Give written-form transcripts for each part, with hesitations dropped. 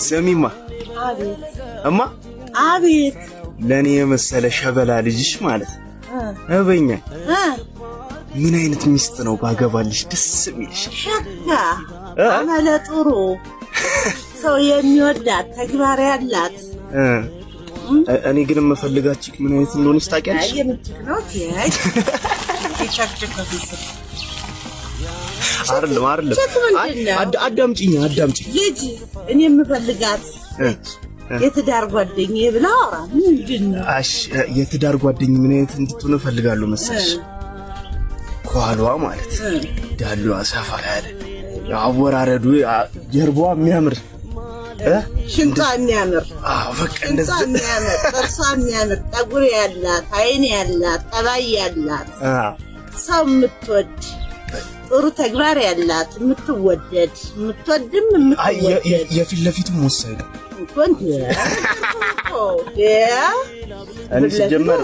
ሰሚማ አቤት እማ አቤት ለኔ የመሰለ ሸበላ ልጅሽ ማለት አበኛ ምን አይነት ሚስት ነው ባገባልሽ ደስ የሚልሽ? ሸካ አመለ ጥሩ ሰው የሚወዳት ተግባር ያላት እኔ ግን መፈልጋችሁ ምን አይነት እንደሆነች ታውቂያለሽ? አይ የምትክነው ያይ ይቸክቸክ አይደለም አዳምጪኝ ልጅ እኔ የምፈልጋት የትዳር ጓደኛዬ ብላ አወራ ምንድነው? እሺ የትዳር ጓደኛዬ ምን አይነት እንድትሆን እፈልጋለሁ መሰለሽ? ኳሏ ማለት ዳሉዋ ሰፋ ያለ አወራረዱ ጀርባዋ የሚያምር ሽንቷ የሚያምር በቃ እንደዛ የሚያምር ጥርሷ የሚያምር ጠጉር ያላት አይን ያላት ጠባይ ያላት ሰው የምትወድ ጥሩ ተግባር ያላት የምትወደድ የምትወድም የምትወደድ የፊት ለፊቱም ወሳኝ ነው እኔ ሲጀመር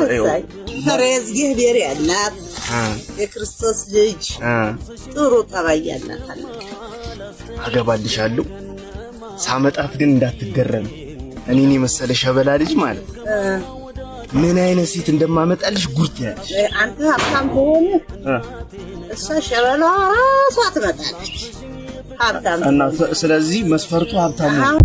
ፈሬዝ እግዚአብሔር ያላት የክርስቶስ ልጅ ጥሩ ጠባይ ያላት አገባልሻለሁ። ሳመጣት ግን እንዳትገረም እኔን የመሰለ ሸበላ ልጅ ማለት ምን አይነት ሴት እንደማመጣልሽ ጉርት ያለሽ። አንተ ሀብታም ከሆነ እሷ ሸበላ ራሷ ትመጣለች ሀብታም እና ስለዚህ መስፈርቱ ሀብታም ነው።